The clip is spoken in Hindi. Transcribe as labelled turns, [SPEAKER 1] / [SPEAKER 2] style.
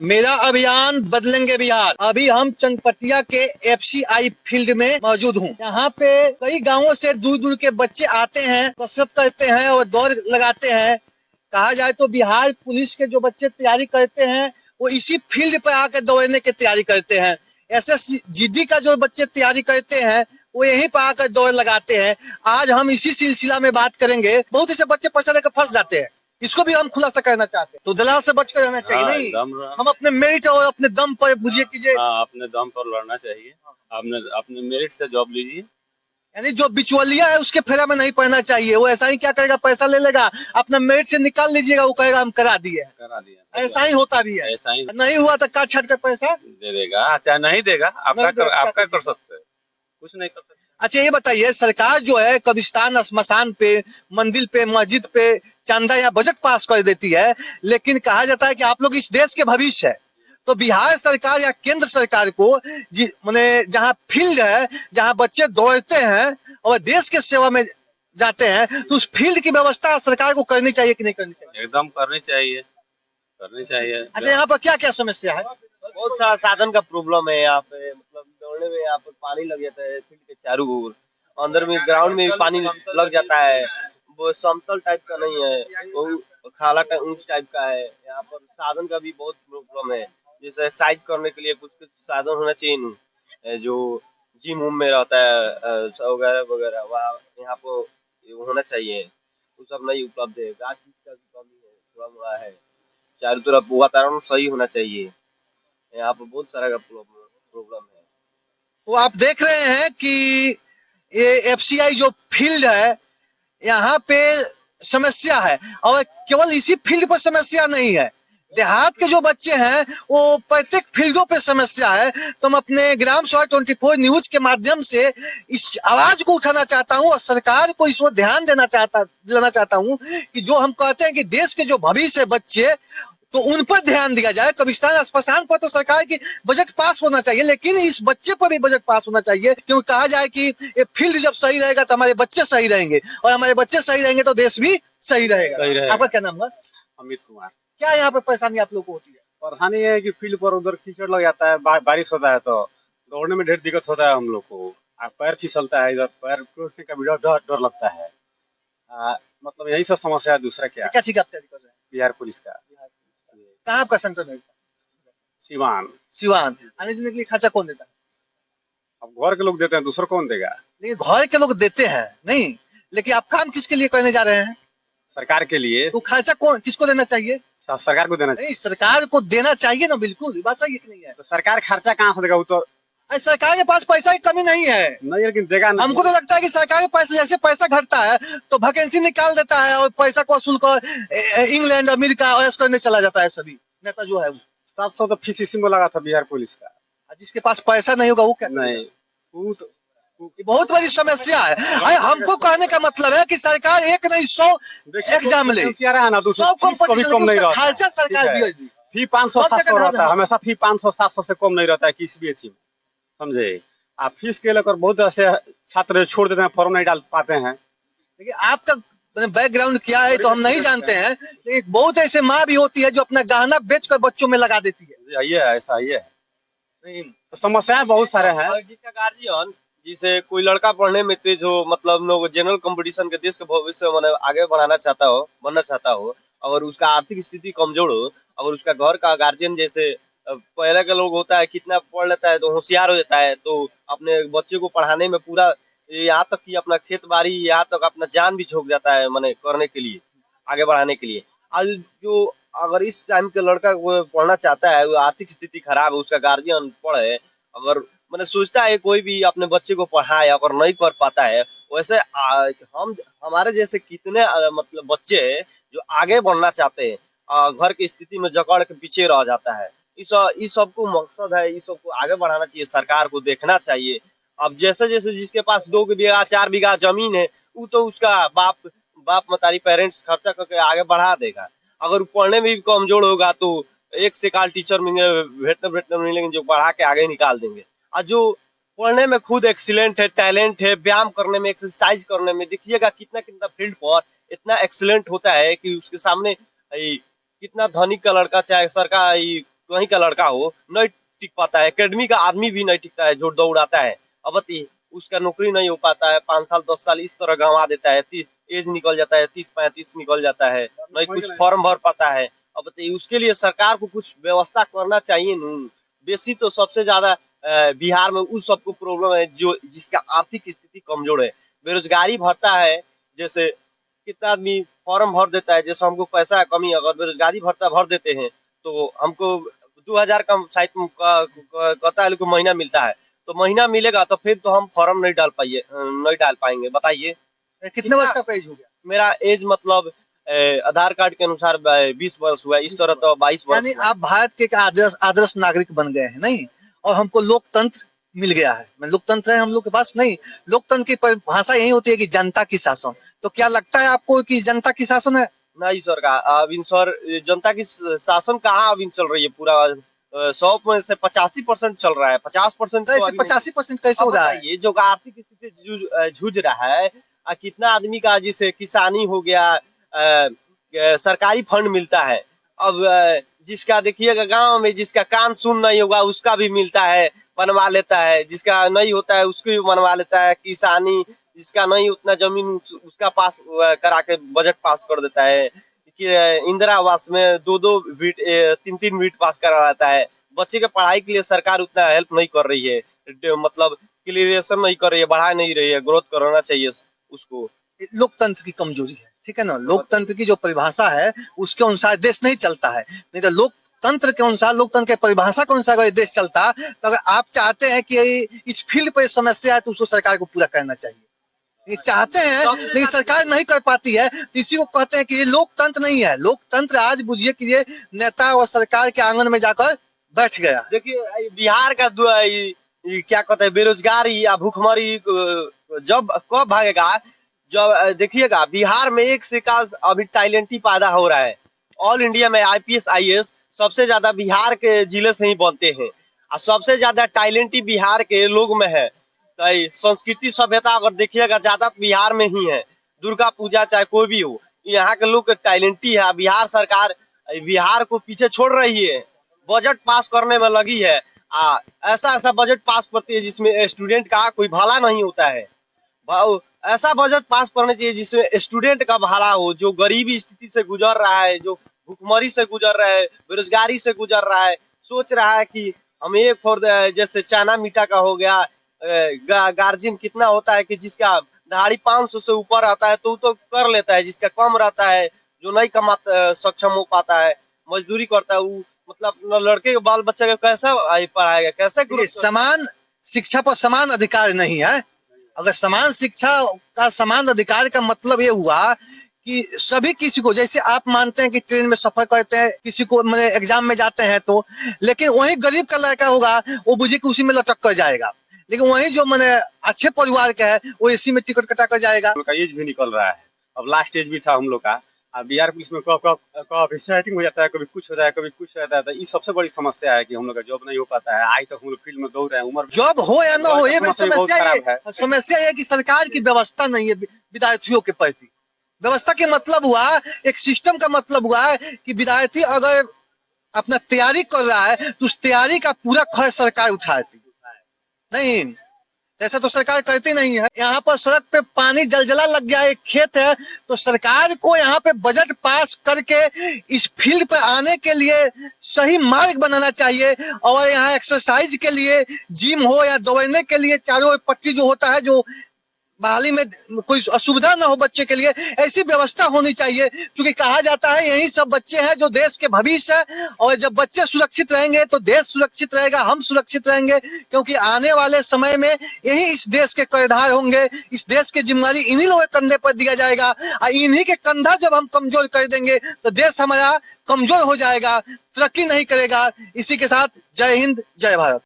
[SPEAKER 1] मेरा अभियान बदलेंगे बिहार। अभी हम चनपटिया के एफसीआई फील्ड में मौजूद हूँ। यहाँ पे कई गांवों से दूर दूर के बच्चे आते हैं, कसरत करते हैं और दौड़ लगाते हैं। कहा जाए तो बिहार पुलिस के जो बच्चे तैयारी करते हैं वो इसी फील्ड पर आकर दौड़ने की तैयारी करते हैं। एसएसजीडी का जो बच्चे तैयारी करते हैं वो यहीं पर आकर दौड़ लगाते हैं। आज हम इसी सिलसिला में बात करेंगे। बहुत से बच्चे पैसा लेकर फंस जाते हैं, इसको भी हम खुलासा करना चाहते हैं। तो दलाल से बचकर रहना चाहिए।
[SPEAKER 2] हाँ,
[SPEAKER 1] नहीं, हम अपने मेरिट और अपने दम पर बुझिए कीजिए।
[SPEAKER 2] हाँ, अपने दम पर लड़ना चाहिए। आपने अपने मेरिट से जॉब लीजिए।
[SPEAKER 1] यानी जो बिचौलिया है उसके फेरा में नहीं पड़ना चाहिए। वो ऐसा ही क्या करेगा, पैसा ले लेगा, अपना मेरिट से निकाल लीजिएगा, वो कहेगा हम करा दिए। ऐसा ही होता भी है।
[SPEAKER 2] ऐसा ही
[SPEAKER 1] नहीं हुआ तो काट छाट कर पैसा
[SPEAKER 2] दे देगा, चाहे नहीं देगा। आपका कर सकते हैं, कुछ नहीं कर सकते।
[SPEAKER 1] अच्छा ये बताइए, सरकार जो है कब्रिस्तान, श्मशान पे, मंदिर पे, मस्जिद पे चंदा या बजट पास कर देती है, लेकिन कहा जाता है कि आप लोग इस देश के भविष्य है। तो बिहार सरकार या केंद्र सरकार को माने जहाँ फील्ड है, जहाँ बच्चे दौड़ते हैं और देश के सेवा में जाते हैं, तो उस फील्ड की व्यवस्था सरकार को करनी चाहिए कि नहीं करनी चाहिए?
[SPEAKER 2] एकदम करनी चाहिए, करनी चाहिए।
[SPEAKER 1] अच्छा यहाँ पर क्या क्या समस्या है?
[SPEAKER 3] बहुत सारा साधन का प्रॉब्लम है यहाँ पे। मतलब दौड़ने में यहाँ पे पानी लग जाता है फील्ड के चारों ओर। अंदर में ग्राउंड में भी पानी लग जाता है। वो समतल टाइप का नहीं है, वो खाला ऊंच टाइप का है। यहाँ पर साधन का भी बहुत प्रॉब्लम है। जैसे एक्सरसाइज करने के लिए कुछ कुछ साधन होना चाहिए नहीं, जो जिम उम में रहता है वगैरह वगैरह, वहाँ यहाँ पर होना चाहिए। वो सब नहीं उपलब्ध है। गाछ का भी कमी है, थोड़ा मोड़ा है। चारों तरफ वातावरण सही होना चाहिए। यहाँ पर बहुत सारा का प्रॉब्लम है।
[SPEAKER 1] तो आप देख रहे हैं कि ये एफसीआई जो फील्ड है, यहाँ पे समस्या है। और केवल इसी फील्ड पर समस्या नहीं है, देहात के जो बच्चे हैं वो प्रत्येक फील्डों पे समस्या है। तो मैं अपने ग्राम सभा 24 न्यूज के माध्यम से इस आवाज को उठाना चाहता हूँ और सरकार को इस पर ध्यान दिलाना चाहता हूँ कि जो हम कहते हैं कि देश के जो भविष्य है बच्चे, तो उन पर ध्यान दिया जाए। कब्रिस्तान श्मशान पर तो सरकार की बजट पास होना चाहिए, लेकिन इस बच्चे पर भी बजट पास होना चाहिए। क्योंकि कहा जाए कि ये फील्ड जब सही रहेगा तो हमारे बच्चे सही रहेंगे, और हमारे बच्चे सही रहेंगे तो देश भी सही रहेगा। आपका क्या नाम है?
[SPEAKER 4] अमित कुमार।
[SPEAKER 1] क्या यहाँ पर परेशानी आप लोग को होती है?
[SPEAKER 4] परेशानी है कि फील्ड पर उधर कीचड़ लग जाता है, बारिश होता है तो दौड़ने में ढेर दिक्कत होता है हम लोग को। पैर फिसलता है, इधर पैर टूटने का भी डर लगता है। मतलब यही सब समस्या है, दूसरा क्या।
[SPEAKER 1] क्या ठीक आप तैयारी कर रहे हैं?
[SPEAKER 4] बिहार पुलिस का।
[SPEAKER 1] कहाँ आपका सेंटर मिलता है? सिवान। आने जाने के लिए खर्चा कौन देता है?
[SPEAKER 4] अब घर के लोग देते हैं, दूसरा कौन देगा?
[SPEAKER 1] लेकिन घर के लोग देते हैं नहीं, लेकिन आप काम किसके लिए करने जा रहे हैं?
[SPEAKER 4] सरकार के लिए।
[SPEAKER 1] तो खर्चा किसको देना चाहिए?
[SPEAKER 4] सरकार को देना चाहिए।
[SPEAKER 1] नहीं, सरकार को देना चाहिए ना, बिल्कुल बात सही नहीं है।
[SPEAKER 4] तो सरकार खर्चा कहाँ से देगा? वो तो
[SPEAKER 1] सरकार के पास पैसा की कमी नहीं है।
[SPEAKER 4] नहीं, लेकिन देगा नहीं।
[SPEAKER 1] हमको तो लगता है कि सरकार के पास जैसे पैसा घटता है तो वैकेंसी निकाल देता है और पैसा को वसूल कर इंग्लैंड, अमेरिका और करने चला जाता है। सभी नेता जो है
[SPEAKER 4] 700 तो फीस इसी में लगा था बिहार पुलिस का।
[SPEAKER 1] जिसके पास पैसा नहीं होगा वो क्या
[SPEAKER 4] नहीं, वो तो
[SPEAKER 1] बहुत बड़ी समस्या है। हमको कहने का मतलब है कि सरकार एक नहीं 100 एग्जाम ले,
[SPEAKER 4] 100 कम नहीं रहता।
[SPEAKER 1] खर्चा सरकार भी
[SPEAKER 4] फी 500-700 रहता है हमेशा। फी 500-700 से कम नहीं रहता है किसी भी एथी में, समझे। आप फीस के लेकर बहुत ऐसे छात्र छोड़ देते हैं, फॉर्म नहीं डाल पाते हैं।
[SPEAKER 1] देखिए आपका बैकग्राउंड क्या है तो हम नहीं जानते हैं, लेकिन बहुत ऐसे माँ भी होती है जो अपना गहना बेचकर बच्चों में लगा देती है।
[SPEAKER 4] ये ऐसा ही है। तो समस्याएं बहुत सारे हैं।
[SPEAKER 3] जिसका गार्जियन, जिसे कोई लड़का पढ़ने में तेज हो, मतलब लोग जनरल कंपटीशन के देश के भविष्य में आगे बनना चाहता हो, अगर उसका आर्थिक स्थिति कमजोर हो, अगर उसका घर का गार्जियन जैसे पहले के लोग होता है, कितना पढ़ लेता है तो होशियार हो जाता है, तो अपने बच्चे को पढ़ाने में पूरा, यहाँ तक कि अपना खेत बाड़ी, यहाँ तक अपना जान भी झोंक जाता है मैंने करने के लिए, आगे बढ़ाने के लिए। आज जो अगर इस टाइम के लड़का वो पढ़ना चाहता है, वो आर्थिक स्थिति खराब है, उसका गार्जियन पढ़े, अगर मैंने सोचता है कोई भी अपने बच्चे को पढ़ाए, अगर नहीं कर पाता है, वैसे हमारे जैसे कितने मतलब बच्चे हैं जो आगे बढ़ना चाहते हैं, घर की स्थिति में जकड़ के पीछे रह जाता है। इस सबको मकसद है, इस सबको आगे बढ़ाना चाहिए, सरकार को देखना चाहिए। अब जैसे जैसे जिसके पास 2 बीघा 4 बीघा जमीन है, वो तो उसका बाप मतारी पेरेंट्स खर्चा करके आगे बढ़ा देगा। अगर पढ़ने में भी कमजोर होगा तो एक से काल टीचर भेटते मिलेंगे जो पढ़ा के आगे निकाल देंगे। और जो पढ़ने में खुद एक्सीलेंट है, टैलेंट है, व्यायाम करने में, एक्सरसाइज करने में, देखिएगा कितना कितना फील्ड पर इतना एक्सीलेंट होता है कि उसके सामने कितना धनिक का लड़का चाहे सरकार कहीं का लड़का हो नहीं टिक पाता है, एकेडमी का आदमी भी नहीं टिकता है जो दौड़ाता है। अब बताइए उसका नौकरी नहीं हो पाता है, 5 साल 10 साल इस तरह गंवा देता है, एज निकल जाता है, 30-35 निकल जाता है, नहीं कुछ फॉर्म भर पाता है। अब बताइए उसके लिए सरकार को कुछ व्यवस्था करना चाहिए न। बेसी तो सबसे ज्यादा बिहार में उस सबको प्रॉब्लम है जो जिसका आर्थिक स्थिति कमजोर है, बेरोजगारी भरता है। जैसे कितना आदमी फॉर्म भर देता है, जैसे हमको पैसा कमी, अगर बेरोजगारी भत्ता भर देते हैं तो हमको 2000 का शायद कहता है को महीना मिलता है, तो महीना मिलेगा तो फिर तो हम फॉर्म नहीं डाल पाएंगे। बताइए
[SPEAKER 1] कितने वर्ष का एज हो गया?
[SPEAKER 3] मेरा एज मतलब आधार कार्ड के अनुसार 20 वर्ष हुआ, इस तरह तो 22 वर्ष।
[SPEAKER 1] यानी आप भारत के एक आदर्श नागरिक बन गए हैं नहीं, और हमको लोकतंत्र मिल गया है। लोकतंत्र है हम लोग के पास नहीं, लोकतंत्र की परिभाषा यही होती है कि जनता की शासन। तो क्या लगता है आपको कि जनता की शासन है?
[SPEAKER 3] नहीं सर का अब इन सर जनता की शासन कहाँ अब इन चल रही है, पूरा 100 में से 85% चल रहा है, 50% तो
[SPEAKER 1] 85% कैसे हो रहा है?
[SPEAKER 3] ये जो आर्थिक स्थिति जूझ रहा है, कितना आदमी का जिसे किसानी हो गया, सरकारी फंड मिलता है। अब जिसका देखिएगा गांव में जिसका कान सुन नहीं होगा उसका भी मिलता है, बनवा लेता है, जिसका नहीं होता है उसको भी बनवा लेता है। किसानी जिसका नहीं उतना जमीन उसका पास करा के बजट पास कर देता है। इंदिरा आवास में 2-2 बीट 3-3 बीट पास करा लेता है। बच्चे के पढ़ाई के लिए सरकार उतना हेल्प नहीं कर रही है, मतलब क्लियरेशन नहीं कर रही है, बढ़ा नहीं रही है, ग्रोथ कराना चाहिए उसको।
[SPEAKER 1] लोकतंत्र की कमजोरी है, ठीक है ना। लोकतंत्र की जो परिभाषा है उसके अनुसार देश नहीं चलता है। नहीं तो लोकतंत्र के अनुसार, लोकतंत्र की परिभाषा के अनुसार अगर देश चलता, तो अगर आप चाहते हैं कि इस फील्ड पर समस्या है तो उसको सरकार को पूरा करना चाहिए। ये चाहते हैं लेकिन सरकार नहीं कर पाती है, इसी को कहते हैं कि ये लोकतंत्र नहीं है। लोकतंत्र आज बुझिए कि ये नेता और सरकार के आंगन में जाकर बैठ गया।
[SPEAKER 3] देखिए बिहार का क्या कहते हैं बेरोजगारी या भूखमरी जब कब भागेगा, जब देखिएगा बिहार में एक से का अभी टैलेंट ही पैदा हो रहा है। ऑल इंडिया में IPS IAS सबसे ज्यादा बिहार के जिले से ही बनते हैं, और सबसे ज्यादा टैलेंट ही बिहार के लोग में है। तो संस्कृति सभ्यता अगर देखिएगा ज्यादा बिहार में ही है। दुर्गा पूजा चाहे कोई भी हो, यहाँ के लोग टैलेंटी है। बिहार सरकार बिहार को पीछे छोड़ रही है, बजट पास करने में लगी है। ऐसा बजट पास करती है जिसमें स्टूडेंट का कोई भला नहीं होता है। ऐसा बजट पास करना चाहिए जिसमें स्टूडेंट का भला हो, जो गरीबी स्थिति से गुजर रहा है, जो भूखमरी से गुजर रहा है, बेरोजगारी से गुजर रहा है, सोच रहा है कि हम एक फॉर जैसे चाइना मीठा का हो गया, गार्जियन कितना होता है कि जिसका दिहाड़ी 500 से ऊपर आता है तो वो तो कर लेता है, जिसका कम रहता है, जो नहीं कमाता सक्षम हो पाता है, मजदूरी करता है, वो मतलब लड़के के बाल बच्चे को कैसे पढ़ाएगा, कैसे?
[SPEAKER 1] समान शिक्षा पर समान अधिकार नहीं है। अगर समान शिक्षा का समान अधिकार का मतलब ये हुआ कि सभी किसी को, जैसे आप मानते हैं कि ट्रेन में सफर करते हैं, किसी को मैंने एग्जाम में जाते हैं तो, लेकिन वही गरीब का लड़का होगा वो बुझे कि उसी में लटक कर जाएगा, लेकिन वही जो मैंने अच्छे परिवार का है वो इसी में टिकट कटा कर जाएगा।
[SPEAKER 4] उनका एज भी निकल रहा है, अब लास्ट एज भी था हम लोग का। अब बिहार पुलिस में कब सेटिंग हो जाता है, कभी कुछ होता है, कभी कुछ रहता है। तो ये सबसे बड़ी समस्या है कि हम लोग का जॉब नहीं हो पाता है। आज तक हम लोग फील्ड में दौड़ रहे हैं, उम्र
[SPEAKER 1] जॉब हो या ना हो, ये समस्या है कि सरकार की व्यवस्था नहीं है विद्यार्थियों के प्रति। व्यवस्था के मतलब हुआ, एक सिस्टम का मतलब हुआ कि विद्यार्थी अगर अपना तैयारी कर रहा है तो उस तैयारी का पूरा खर्च सरकार उठाती नहीं, ऐसा तो सरकार करती नहीं है। यहाँ पर सड़क पे पानी जलजला लग गया, एक खेत है, तो सरकार को यहाँ पे बजट पास करके इस फील्ड पर आने के लिए सही मार्ग बनाना चाहिए, और यहाँ एक्सरसाइज के लिए जिम हो या दौड़ने के लिए चारों ओर पट्टी जो होता है, जो बहाली में कोई असुविधा ना हो बच्चे के लिए, ऐसी व्यवस्था होनी चाहिए। क्योंकि कहा जाता है यही सब बच्चे हैं जो देश के भविष्य है, और जब बच्चे सुरक्षित रहेंगे तो देश सुरक्षित रहेगा, हम सुरक्षित रहेंगे। क्योंकि आने वाले समय में यही इस देश के कर्णधार होंगे, इस देश की जिम्मेदारी इन्हीं लोगों के कंधे पर दिया जाएगा, और इन्हीं के कंधा जब हम कमजोर कर देंगे तो देश हमारा कमजोर हो जाएगा, तरक्की नहीं करेगा। इसी के साथ जय हिंद, जय भारत।